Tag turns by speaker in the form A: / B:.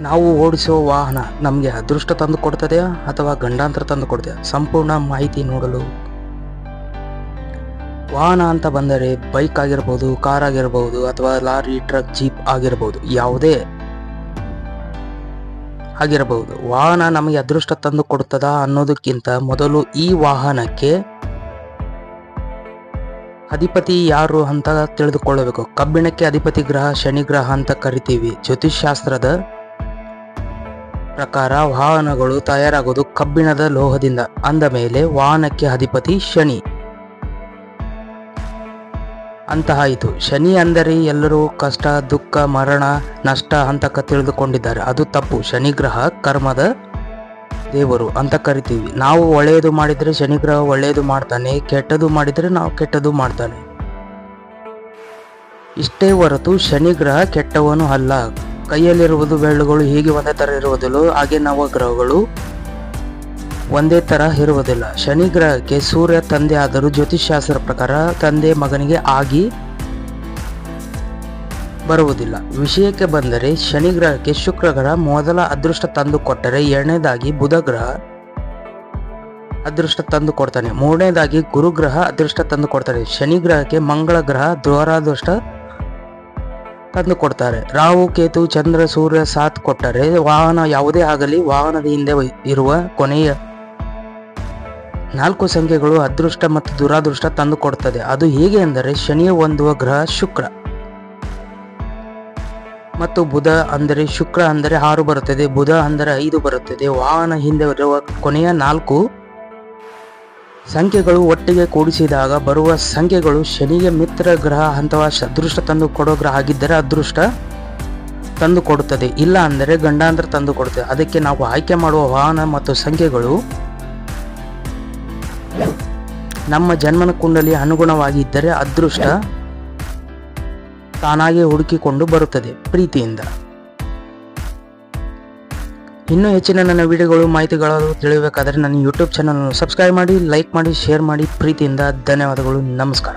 A: ನಾವು ಓಡಿಸುವ ವಾಹನ ನಮಗೆ ಅದೃಷ್ಟ ತಂದು ಕೊಡ್ತದೆಯಾ ಅಥವಾ ಗಂಡಾಂತರ ತಂದು ಕೊಡ್ತದೆಯಾ? ಸಂಪೂರ್ಣ ಮಾಹಿತಿ ನೋಡಲು ವಾಹನ ಅಂತ ಬಂದರೆ ಬೈಕ್ ಆಗಿರ್ಬೋದು, ಕಾರ್ ಆಗಿರ್ಬೋದು, ಅಥವಾ ಲಾರಿ, ಟ್ರಕ್, ಜೀಪ್ ಆಗಿರ್ಬೋದು, ಯಾವುದೇ ಆಗಿರಬಹುದು. ವಾಹನ ನಮಗೆ ಅದೃಷ್ಟ ತಂದು ಕೊಡುತ್ತದಾ ಅನ್ನೋದಕ್ಕಿಂತ ಮೊದಲು ಈ ವಾಹನಕ್ಕೆ ಅಧಿಪತಿ ಯಾರು ಅಂತ ತಿಳಿದುಕೊಳ್ಳಬೇಕು. ಕಬ್ಬಿಣಕ್ಕೆ ಅಧಿಪತಿ ಗ್ರಹ ಶನಿ ಗ್ರಹ ಅಂತ ಕರಿತೀವಿ. ಜ್ಯೋತಿಷ್ಶಾಸ್ತ್ರದ ಪ್ರಕಾರ ವಾಹನಗಳು ತಯಾರಾಗೋದು ಕಬ್ಬಿಣದ ಲೋಹದಿಂದ. ಅಂದ ಮೇಲೆ ವಾಹನಕ್ಕೆ ಅಧಿಪತಿ ಶನಿ ಅಂತ ಆಯಿತು. ಶನಿ ಅಂದರೆ ಎಲ್ಲರೂ ಕಷ್ಟ, ದುಃಖ, ಮರಣ, ನಷ್ಟ ಅಂತ ತಿಳಿದುಕೊಂಡಿದ್ದಾರೆ. ಅದು ತಪ್ಪು. ಶನಿ ಗ್ರಹ ಕರ್ಮದ ದೇವರು ಅಂತ ಕರಿತೀವಿ. ನಾವು ಒಳ್ಳೆಯದು ಮಾಡಿದರೆ ಶನಿ ಗ್ರಹ ಒಳ್ಳೆಯದು ಮಾಡ್ತಾನೆ, ಕೆಟ್ಟದು ಮಾಡಿದರೆ ನಾವು ಕೆಟ್ಟದು ಮಾಡ್ತಾನೆ. ಇಷ್ಟೇ ಹೊರತು ಶನಿ ಗ್ರಹ ಕೆಟ್ಟವನು ಅಲ್ಲ. ಕೈಯಲ್ಲಿರುವುದು ಬೆರಳುಗಳು ಹೀಗೆ ಒಂದೇ ಥರ ಇರುವುದಿಲ್ಲ, ಹಾಗೆ ನವಗ್ರಹಗಳು ಒಂದೇ ಥರ ಇರುವುದಿಲ್ಲ. ಶನಿ ಗ್ರಹಕ್ಕೆ ಸೂರ್ಯ ತಂದೆ ಆದರೂ ಜ್ಯೋತಿಷ್ಶಾಸ್ತ್ರ ಪ್ರಕಾರ ತಂದೆ ಮಗನಿಗೆ ಆಗಿ ಬರುವುದಿಲ್ಲ. ವಿಷಯಕ್ಕೆ ಬಂದರೆ ಶನಿ ಗ್ರಹಕ್ಕೆ ಶುಕ್ರ ಗ್ರಹ ಮೊದಲ ಅದೃಷ್ಟ ತಂದು ಕೊಟ್ಟರೆ, ಎರಡನೇದಾಗಿ ಬುಧ ಗ್ರಹ ಅದೃಷ್ಟ ತಂದು ಕೊಡ್ತಾನೆ, ಮೂರನೇದಾಗಿ ಗುರುಗ್ರಹ ಅದೃಷ್ಟ ತಂದು ಕೊಡ್ತಾನೆ. ಶನಿ ಗ್ರಹಕ್ಕೆ ಮಂಗಳ ಗ್ರಹ ದುರಾದೃಷ್ಟ ತಂದು ಕೊಡ್ತಾರೆ. ರಾಹು, ಕೇತು, ಚಂದ್ರ, ಸೂರ್ಯ ಸಾಥ್ ಕೊಟ್ಟರೆ ವಾಹನ ಯಾವುದೇ ಆಗಲಿ ವಾಹನದ ಹಿಂದೆ ಇರುವ ಕೊನೆಯ 4 ಸಂಖ್ಯೆಗಳು ಅದೃಷ್ಟ ಮತ್ತು ದುರಾದೃಷ್ಟ ತಂದು ಕೊಡುತ್ತದೆ. ಅದು ಹೇಗೆ ಎಂದರೆ ಶನಿಯ ಹೊಂದುವ ಗ್ರಹ ಶುಕ್ರ ಮತ್ತು ಬುಧ ಅಂದರೆ ಶುಕ್ರ ಅಂದರೆ 6 ಬರುತ್ತದೆ, ಬುಧ ಅಂದರೆ 5 ಬರುತ್ತದೆ. ವಾಹನ ಹಿಂದೆ ಇರುವ ಕೊನೆಯ 4 ಸಂಖ್ಯೆಗಳು ಒಟ್ಟಿಗೆ ಕೂಡಿಸಿದಾಗ ಬರುವ ಸಂಖ್ಯೆಗಳು ಶನಿಗೆ ಮಿತ್ರ ಗ್ರಹ ಅಥವಾ ಅದೃಷ್ಟ ತಂದು ಕೊಡೋ ಗ್ರಹ ಆಗಿದ್ದರೆ ಅದೃಷ್ಟ ತಂದು ಕೊಡುತ್ತದೆ, ಇಲ್ಲ ಅಂದರೆ ಗಂಡಾಂತರ ತಂದು ಕೊಡುತ್ತದೆ. ಅದಕ್ಕೆ ನಾವು ಆಯ್ಕೆ ಮಾಡುವ ವಾಹನ ಮತ್ತು ಸಂಖ್ಯೆಗಳು ನಮ್ಮ ಜನ್ಮನ ಕುಂಡಲಿ ಅನುಗುಣವಾಗಿ ಇದ್ದರೆ ಅದೃಷ್ಟ ತಾನಾಗೆ ಹುಡುಕಿಕೊಂಡು ಬರುತ್ತದೆ ಪ್ರೀತಿಯಿಂದ. ಇನ್ನೂ ಹೆಚ್ಚಿನ ನನ್ನ ವಿಡಿಯೋಗಳು, ಮಾಹಿತಿಗಳು ತಿಳಿಯಬೇಕಾದರೆ ನನ್ನ ಯೂಟ್ಯೂಬ್ ಚಾನಲ್ ಸಬ್ಸ್ಕ್ರೈಬ್ ಮಾಡಿ, ಲೈಕ್ ಮಾಡಿ, ಶೇರ್ ಮಾಡಿ. ಪ್ರೀತಿಯಿಂದ ಧನ್ಯವಾದಗಳು. ನಮಸ್ಕಾರ.